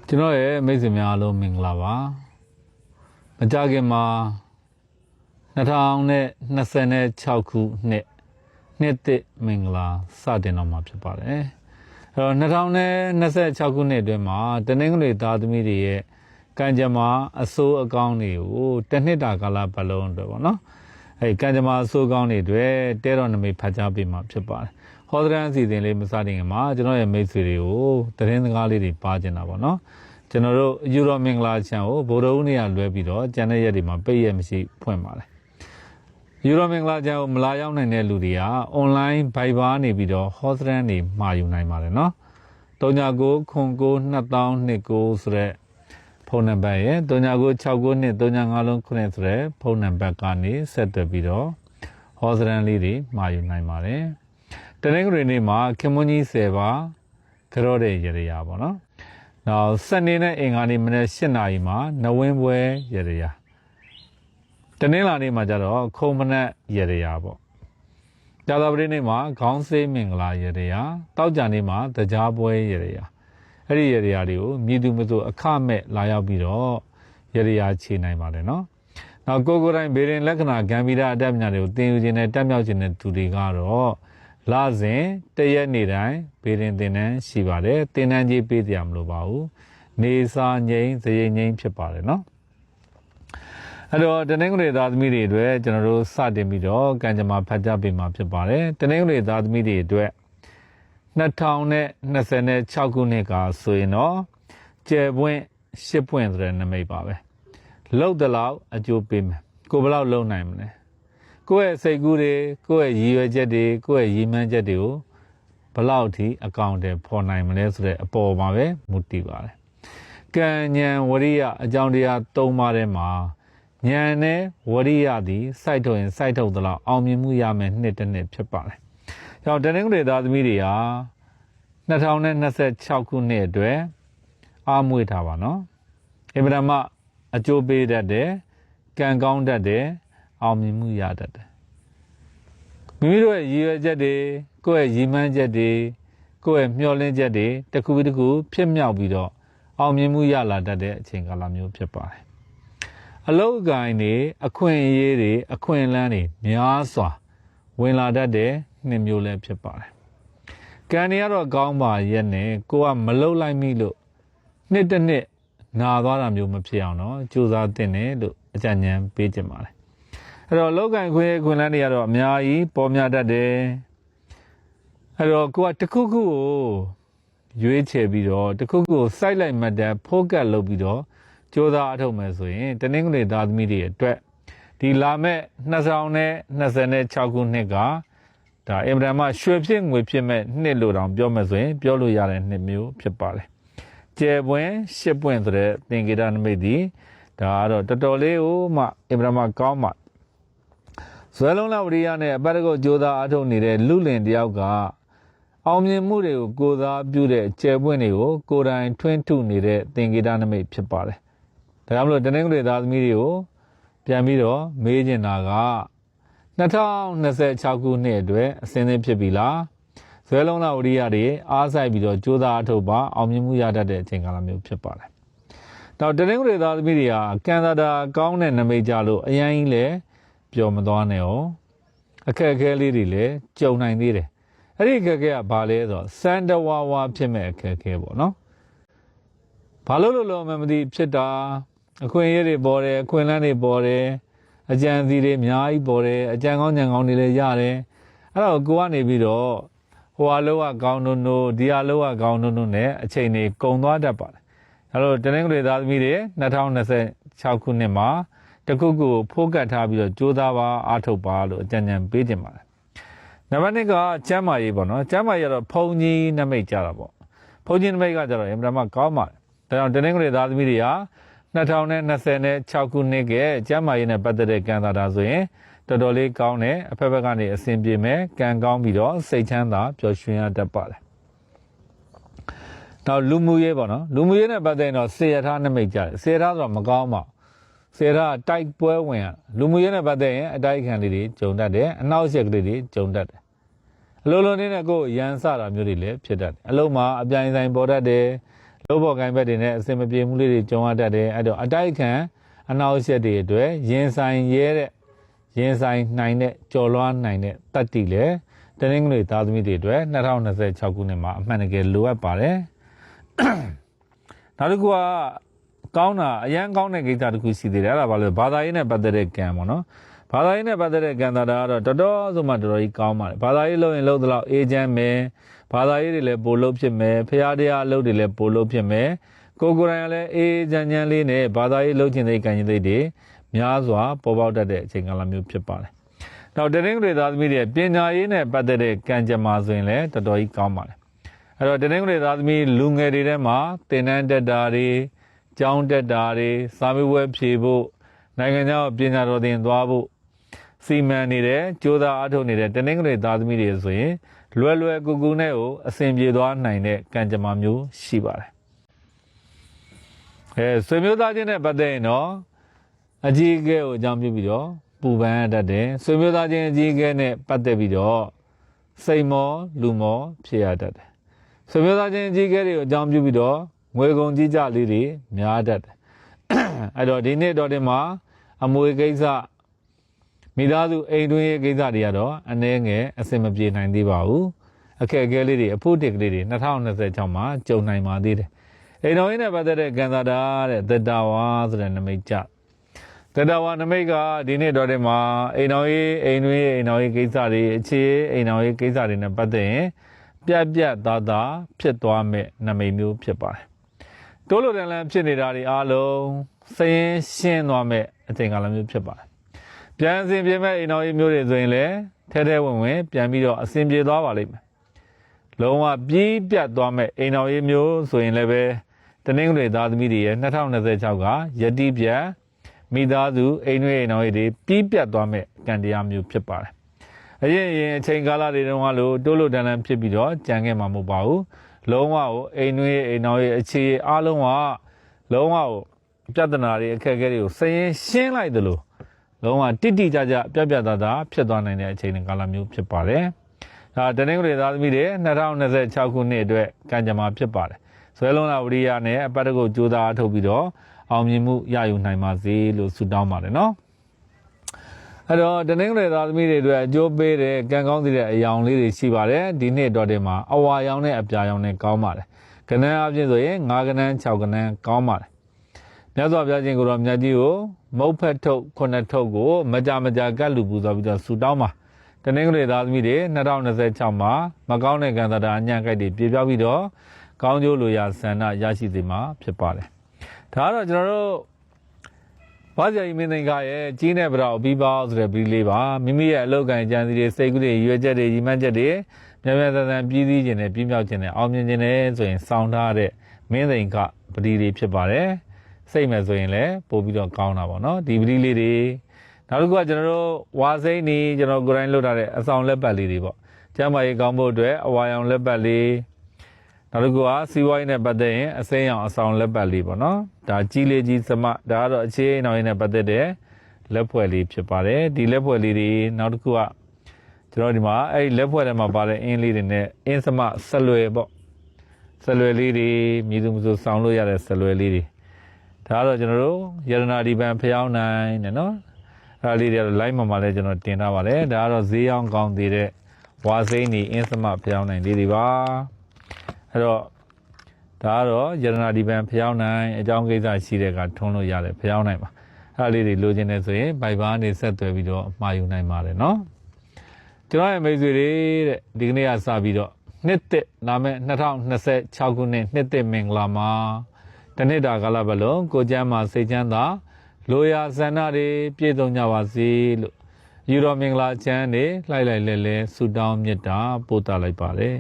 ကျွန်တော်ရဲ့မိတ်ဆွေများအားလုံးမင်္ဂလာပါမကြခင်မှာ2026ခုနှစ်သစ်မင်္ဂလာစတင်တော့မှာဖြစ်ပါတယ်အဲ့တော့2026ခုနှစ်အတွင်းမှာတနင်္ဂနွေသားသမီးတွေရဲ့ကံကြမ္မာအဆိုးအကောင်းတွေကိုတစ်နှစ်တာကာလပတ်လုံးအတွက်ပေါ့နော်အဲ့ကံကြမ္မာအဆိုးကောင်းတွေတွေတဲတော်နမိတ်ဖတ်ကြားပေးမှာဖြစ်ပါတယ်ဟောဒရန်အစီအစဉ်လေးမစတင်ခင်မှာကျွန်တော်ရဲ့မိတ်ဆွေတွေကိုသတင်းစကားလေးတွေပါကျင်တာပေါ့နော်ကျွန်တော်တို့ယူရိုမင်္ဂလာချန်ကိုဗိုလ်တော်ဦးနေရလွဲပြီးတော့ကျန်တဲ့ရက်တွေမှာပိတ်ရက်မရှိဖွင့်ပါတယ်ယူရိုမင်္ဂလာချန်ကိုမလာရောက်နိုင်တဲ့လူတွေကအွန်လိုင်းဘိုင်ဘာနေပြီးတော့ဟောဒရန်တွေမှာယူနိုင်ပါတယ်နော်39ခွန်9 2029ဆိုတဲ့ဖုန်းနံပါတ်ရဲ့3969 355လုံး9ဆိုတဲ့ဖုန်းနံပါတ်ကနေဆက်သွယ်ပြီးတော့ဟောဒရန်လေးတွေမှာယူနိုင်ပါတယ်တနင်္ဂနွေနေ့မှာခင်မွန်းကြီး10ပါကြော့တဲ့ရရပါနော်နောက်စနေနဲ့အင်္ဂါနေ့မနေ့7နာရီမှာနဝင်းပွဲရရတနင်္လာနေ့မှာကျတော့ခုံမနက်ရရပေါ့ကြာသပတေးနေ့မှာခေါင်းစိမ်းမင်္ဂလာရရတောက်ကြနေ့မှာတရားပွဲရရအဲ့ဒီရရတွေကိုမြည်သူမဆိုအခမဲ့လာရောက်ပြီးတော့ရရခြေနိုင်ပါတယ်နော်နောက်ကိုယ်တိုင်းဗေဒင်လက္ခဏာဂံဗီရအတတ်ပညာတွေကိုသင်ယူခြင်းနဲ့တက်မြောက်ခြင်းတဲ့သူတွေကတော့လာစဉ်တရက်နေ့တိုင်းဗေဒင်သင်တန်းရှိပါတယ်သင်တန်းကြီးပေးကြမလို့ပါဘူးနေစာငိမ့်စရိတ်ငိမ့်ဖြစ်ပါတယ်နော်အဲ့တော့တနင်္ဂနွေသားသမီးတွေအတွက်ကျွန်တော်တို့စတင်ပြီးတော့ကံကြမ္မာဖတ်ကြားပေးမှာဖြစ်ပါတယ်တနင်္ဂနွေသားသမီးတွေအတွက်2026ခုနှစ်ကဆိုရင်တော့ကျယ်ပွင့်10ပွင့်ဆိုတဲ့နမိတ်ပါပဲလောက်တလောက်အကျိုးပေးမယ်ကိုဘယ်လောက်လုံနိုင်မလဲကိုယ့်ရဲ့စိတ်ကူးတွေကိုယ့်ရဲ့ရည်ရွယ်ချက်တွေကိုယ့်ရဲ့ရည်မှန်းချက်တွေကိုဘယ်လောက်ထိအကောင့်တွေဖော်နိုင်မလဲဆိုတဲ့အပေါ်မှာပဲမူတည်ပါတယ်ကံဉဏ်ဝရိယအကြောင်းတရား၃ပါးထဲမှာဉာဏ်နဲ့ဝရိယသည်စိုက်ထုတ်ရင်စိုက်ထုတ်သလောက်အောင်မြင်မှုရမယ်နှစ်တစ်နှစ်ဖြစ်ပါတယ်။ကြောင့်တနင်္ဂနွေသားသမီးတွေဟာ2026ခုနှစ်အတွက်အားမွေးထားပါနော်။အင်မတန်မှအကျိုးပေးတတ်တယ်၊ကံကောင်းတတ်တယ်၊အောင်မြင်မှုရတတ်တယ်။မိမိတို့ရဲ့ရည်ရွယ်ချက်တွေကိုယ့်ရဲ့ရည်မှန်းချက်တွေကိုယ့်ရဲ့မျှော်လင့်ချက်တွေတစ်ခုပြီးတစ်ခုဖြစ်မြောက်ပြီးတော့အောင်မြင်မှုရလာတတ်တဲ့အချိန်ကာလမျိုးဖြစ်ပါတယ်အလုတ်ကိုင်းတွေအခွင့်အရေးတွေအခွင့်အလမ်းတွေများစွာဝင်လာတတ်တဲ့နှစ်မျိုးလည်းဖြစ်ပါတယ်ကံတွေကတော့ကောင်းပါရဲ့နဲ့ကိုကမလုတ်လိုက်မိလို့နှစ်တစ်နှစ်နာသွားတာမျိုးမဖြစ်အောင်တော့ကြိုးစားသင့်တယ်လို့အကြံဉာဏ်ပေးချင်ပါတယ်အဲ့တော့လောကင်ခွင့်လန်းတွေကတော့အများကြီးပေါ်များတတ်တယ်အဲ့တော့ကိုကတစ်ခုခုကိုရွေးချယ်ပြီးတော့တစ်ခုခုကိုစိုက်လိုက်မှတ်တဲ့ focus လုပ်ပြီးတော့ကြိုးစားအထောက်မယ်ဆိုရင်တနင်္ဂနွေသားသမီးတွေအတွက်ဒီလာမဲ့2026ခုနှစ်ကဒါအင်မတန်မှရွှေဖြစ်ငွေဖြစ်မဲ့နှစ်လို့တောင်ပြောမယ်ဆိုရင်ပြောလို့ရတဲ့နှစ်မျိုးဖြစ်ပါတယ်ကျယ်ပွင့်10ပွင့်ဆိုတဲ့သင်္ကေတနမိတ်ဒီဒါကတော့တော်တော်လေးကိုမှအင်မတန်မှကောင်းမှဇွဲလုံးလာဝရိယနဲ့အပတ်တကုတ်ကြိုးစားအထောက်နေတဲ့လူလင်တယောက်ကအောင်မြင်မှုတွေကိုကိုယ်စားပြုတဲ့ကျယ်ပွင့်တွေကိုကိုယ်တိုင်ထွန်းထုနေတဲ့သင်္ကေတနမိတ်ဖြစ်ပါတယ်ဒါကြောင့်မလို့တနင်္ဂနွေသားသမီးတွေကိုပြန်ပြီးတော့မေးချင်တာက2026ခုနှစ်အတွက်အစဉ်သင့်ဖြစ်ပြီလားဇွဲလုံးလာဝရိယတွေအားစိုက်ပြီးတော့ကြိုးစားအထောက်ပါအောင်မြင်မှုရတတ်တဲ့အချိန်ကာလမျိုးဖြစ်ပါတယ်နောက်တနင်္ဂနွေသားသမီးတွေကကံသာတာကောင်းတဲ့နမိတ်ကြလို့အရင်ကြီးလည်းပျော်မသွားနဲ့အောင်အခက်အခဲလေးတွေလည်းကြုံနိုင်သေးတယ်အဲ့ဒီအခက်အခဲကဘာလဲဆိုတော့စန္ဒဝါဝါဖြစ်မဲ့အခက်အခဲပေါ့နော်ဘာလို့မှမသိဖြစ်တာအခွင့်အရေးတွေပေါ်တယ်အခွင့်အလမ်းတွေပေါ်တယ်အကြံစီတွေအများကြီးပေါ်တယ်အကြံကောင်းဉာဏ်ကောင်းတွေလည်းရတယ်အဲ့တော့ကိုကနေပြီးတော့ဟိုအလောကကောင်းနိုးဒီအလောကကောင်းနိုးနဲ့အချိန်တွေကုန်သွားတတ်ပါတယ်အဲ့တော့တနင်္ဂနွေသားသမီးတွေ2026ခုနှစ်မှာတခုခုဖိုးကတ်ထားပြီးတော့ကြိုးစားပါအားထုတ်ပါလို့အကြံဉာဏ်ပေးခြင်းပါတယ်နံပါတ်1ကကျမ်းမာရေးပေါ့နော်ကျမ်းမာရေးကတော့ဘုံကြီးနမိတ်ကြတာပေါ့ဘုံကြီးနမိတ်ကကြတော့အင်မတန်မှကောင်းပါတယ်ဒါကြောင့်တနင်္ဂနွေသားသမီးတွေဟာ2026ခုနှစ်ကကျမ်းမာရေးနဲ့ပတ်သက်တဲ့ကံသာတာဆိုရင်တော်တော်လေးကောင်းတယ်အဖက်ဖက်ကနေအစဉ်ပြေမယ်ကံကောင်းပြီးတော့စိတ်ချမ်းသာပျော်ရွှင်ရတတ်ပါတယ်နောက်လူမှုရေးပေါ့နော်လူမှုရေးနဲ့ပတ်သက်ရင်တော့စေရထားနမိတ်ကြတယ်စေရထားဆိုတော့မကောင်းပါစေရထားတိုက်ပွဲဝင်ရလူမှုရေးနဲ့ပတ်သက်ရင်အတိုက်ခံလေးတွေဂျုံတတ်တယ်အနှောက်အယှက်ကလေးတွေဂျုံတတ်တယ်အလိုလိုနေတဲ့ကိုရန်စတာမျိုးတွေလည်းဖြစ်တတ်တယ်အလုံးမှာအပြိုင်ဆိုင်ပေါ်တတ်တယ် လောဘောကိုင်ဘက်တွေနဲ့အစင်မပြေမှုလေးတွေကြုံရတတ်တယ်အဲ့တော့အတိုက်ခံအနောက်ရှက်တွေအတွက်ရင်ဆိုင်ရဲတဲ့ရင်ဆိုင်နိုင်တဲ့ကြော်လွှားနိုင်တဲ့တတ်တိလေတနင်္ဂနွေသားသမီးတွေအတွက်2026ခုနှစ်မှာအမှန်တကယ်လိုအပ်ပါတယ်နောက်တစ်ခုကကောင်းတာအရန်ကောင်းတဲ့ကိစ္စတစ်ခုရှိသေးတယ်အဲ့ဒါဘာလဲဘာသာရေးနဲ့ပတ်သက်တဲ့ကံပေါ့နော်ဘာသာရေးနဲ့ပတ်သက်တဲ့ကံတာကတော့တော်တော်ဆိုမှတော်တော်ကြီးကောင်းပါတယ်ဘာသာရေးလုပ်ရင်လုပ်သလောက်အေဂျင့်မယ်ဘာသာရေးတွေလည်းပို့လို့ဖြစ်မယ်ဖရာတရားအလုပ်တွေလည်းပို့လို့ဖြစ်မယ်ကိုယ်တိုင်ကလည်းအေးချမ်းချမ်းလေးနဲ့ဘာသာရေးလုပ်ခြင်းတဲ့ကံခြင်းတွေများစွာပေါ်ပေါက်တတ်တဲ့အချိန်ကာလမျိုးဖြစ်ပါတယ်နောက်တနင်္ဂနွေသားသမီးတွေပညာရေးနဲ့ပတ်သက်တဲ့ကံကြမ္မာဆိုရင်လည်းတော်တော်ကြီးကောင်းပါတယ်အဲ့တော့တနင်္ဂနွေသားသမီးလူငယ်တွေထဲမှာသင်တန်းတက်တာတွေကျောင်းတက်တာတွေစာမေးပွဲဖြေဖို့နိုင်ငံခြားပညာတော်သင်သွားဖို့စီမံနေတဲ့ကြိုးစားအားထုတ်နေတဲ့တနင်္ဂနွေသားသမီးတွေဆိုရင်လွယ်လွယ်ကူကူနဲ့ကိုအဆင်ပြေသွားနိုင်တဲ့ကံကြမ္မာမျိုးရှိပါတယ်ဆွေမျိုးသားချင်းနဲ့ပတ်သက်ရင်တော့အကြီးအကဲကိုအကြောင်းပြုပြီးတော့ပူပန်ရတတ်တယ်ဆွေမျိုးသားချင်းအကြီးအကဲနဲ့ပတ်သက်ပြီးတော့စိတ်မောလူမောဖြစ်ရတတ်တယ်ဆွေမျိုးသားချင်းအကြီးအကဲတွေကိုအကြောင်းပြုပြီးတော့ငွေကုန်ကြီးကြလေးတွေများတတ်တယ်အဲ့တော့ဒီနေ့တော့ဒီမှာအမွေကိစ္စမိသားစုအိမ်တွင်းရေးကိစ္စတွေကတော့အနည်းငယ်အဆင်မပြေနိုင်သေးပါဘူးအခက်အခဲလေးတွေအဖို့တစ်ကလေးတွေ2026မှာကြုံနိုင်ပါသေးတယ်အိမ်တော်ရေးနဲ့ပတ်သက်တဲ့ကံသာတာတဲ့သတ္တဝါဆိုတဲ့နမိတ်ကြသတ္တဝါနမိတ်ကဒီနေ့တော့ဒီမှာအိမ်တော်ရေးအိမ်တွင်းရေးအိမ်တော်ရေးကိစ္စတွေအခြေအိမ်တော်ရေးကိစ္စတွေနဲ့ပတ်သက်ရင်ပြတ်ပြတ်သားသားဖြစ်သွားမဲ့နမိတ်မျိုးဖြစ်ပါတယ်တိုးလိုတန်လန်ဖြစ်နေတာတွေအားလုံးစရင်ရှင်းသွားမဲ့အချိန်ကာလမျိုးဖြစ်ပါတယ်ပြန်အစဉ်ပြေမဲ့အိမ်တော်ရေးမျိုးတွေဆိုရင်လည်းထဲထဲဝင်ဝင်ပြန်ပြီးတော့အစဉ်ပြေသွားပါလိမ့်မယ်လုံးဝပြီးပြတ်သွားမဲ့အိမ်တော်ရေးမျိုးဆိုရင်လည်းပဲတနင်္ဂနွေသားသမီးတွေရဲ့2026ကယတိပြတ်မိသားစုအိမ်တွင်းအိမ်တော်ရေးတွေပြီးပြတ်သွားမဲ့ကံတရားမျိုးဖြစ်ပါတယ်အရင်အချိန်ကာလတွေတုန်းကလို့တိုးလိုတန်လန်ဖြစ်ပြီးတော့ကြံခဲ့မှာမဟုတ်ပါဘူးလုံးဝကိုအိမ်တွင်းအိမ်တော်ရေးအခြေအားလုံးကလုံးဝကိုပြဿနာတွေအခက်အခဲတွေကိုစရင်ရှင်းလိုက်သလိုလုံးဝတိတိကျကျပြတ်ပြတ်သားသားဖြစ်သွားနိုင်တဲ့အချိန်ကာလမျိုးဖြစ်ပါတယ်ဒါတနင်္ဂနွေသားသမီးတွေ2026ခုနှစ်အတွက်ကံကြမ္မာဖြစ်ပါတယ်ဆွဲလုံးလာဝရိယနဲ့အပတ်တကုတ်ကြိုးစားထုတ်ပြီးတော့အောင်မြင်မှုရယူနိုင်ပါစေလို့ဆုတောင်းပါတယ်နော်အဲ့တော့တနင်္ဂနွေသားသမီးတွေအတွက်အကျိုးပေးတဲ့ကံကောင်းတဲ့အယောင်လေးတွေရှိပါတယ်ဒီနေ့တော့ဒီမှာအဝါရောင်နဲ့အပြာရောင်နဲ့ကောင်းပါတယ်ကဏ္ဍအပြင်ဆိုရင်9ကဏ္ဍ6ကဏ္ဍကောင်းပါတယ်မြတ်စွာဘုရားရှင်ကိုတော်မြတ်ကြီးကိုမုတ်ဖက်ထုတ်9ထုတ်ကိုမကြကတ်လူပူဇော်ပြီးတော့ဆုတောင်းပါတနင်္ဂနွေသားသမီးတွေ2026မှာမကောင်းတဲ့ကံတာအညံ့ကြိုက်တွေပြေပြောက်ပြီးတော့ကောင်းကျိုးလိုရာဆန္ဒရရှိစေမှာဖြစ်ပါတယ်ဒါကတော့ကျွန်တော်တို့ဘာသာရေးမင်းသင်္ကာရဲ့ကြီးနဲ့ဗရာအပြီးပါဆိုတဲ့ဗီဒီလေးပါမိမိရဲ့အလုပ်ကိုင်ကြံစီတွေစိတ်ကူးတွေရွေးချက်တွေရီမှန်းချက်တွေမြန်မြန်ဆန်ဆန်ပြည်စည်းခြင်းနဲ့ပြင်းပြောက်ခြင်းနဲ့အောင်မြင်ခြင်းနဲ့ဆိုရင်စောင့်ထားတဲ့မင်းသင်္ကာပတိတွေဖြစ်ပါတယ်စိတ်မဲ့ဆိုရင်လည်းပို့ပြီးတော့ကောင်းတာပေါ့နော်ဒီပတိလေးတွေနောက်တစ်ခုကကျွန်တော်တို့ဝါစိမ့်နေကျွန်တော်ကိုယ်တိုင်လုပ်ထားတဲ့အဆောင်လက်ပတ်လေးတွေပေါ့ကျမ်းမာရေးကောင်းဖို့အတွက်အဝါရောင်လက်ပတ်လေးနောက်တစ်ခုကစီဝိုင်းနဲ့ပတ်သက်ရင်အစိမ်းရောင်အဆောင်လက်ပတ်လေးပေါ့နော်ဒါကြီးလေးကြီးစမဒါကတော့အခြေအိမ်တော်ရေးနဲ့ပတ်သက်တဲ့လက်ဖွဲ့လေးဖြစ်ပါတယ်ဒီလက်ဖွဲ့လေးတွေနောက်တစ်ခုကကျွန်တော်ဒီမှာအဲ့လက်ဖွဲ့ထဲမှာပါတဲ့အင်းလေးတွေနဲ့အင်းစမဆက်လွယ်ပေါ့ဆက်လွယ်လေးတွေမြည်သူမဆိုဆောင်လို့ရတဲ့ဆက်လွယ်လေးတွေဒါကတော့ကျွန်တော်တို့ယရနာဒီပန်ဖျောင်းနိုင်တယ်နော်အဲ့ဒါလေးတွေ live မှာလည်းကျွန်တော်တင်ထားပါတယ်ဒါကတော့ဈေးအောင်ကောင်းသေးတဲ့ဝါစိမ့်နေအင်းစမဖျောင်းနိုင်လေးတွေပါအဲ့တော့ဒါကတော့ယရနာဒီပန်ဖျောင်းနိုင်အကြောင်းကိစ္စရှိတဲ့ကထွန်းလို့ရတယ်ဖျောင်းနိုင်ပါအဲ့ဒါလေးတွေလိုချင်တယ်ဆိုရင်ဗိုက်ဘာနေဆက်သွယ်ပြီးတော့မှာယူနိုင်ပါတယ်နော်ကျွန်တော်ရဲ့မိတ်ဆွေတွေတဲ့ဒီကနေ့ကစပြီးတော့နှစ်သက်လာမယ့်2026ခုနှစ်နှစ်သက်မင်္ဂလာမှာတနေ့တာကာလပတ်လုံးကိုကျမ်းမှာစိတ်ချမ်းသာလိုရာဆန္ဒတွေပြည့်စုံကြပါစေလို့ယူတော်မင်္ဂလာချမ်းတွေလှိုက်လဲဆုတောင်းမေတ္တာပို့သလိုက်ပါတယ်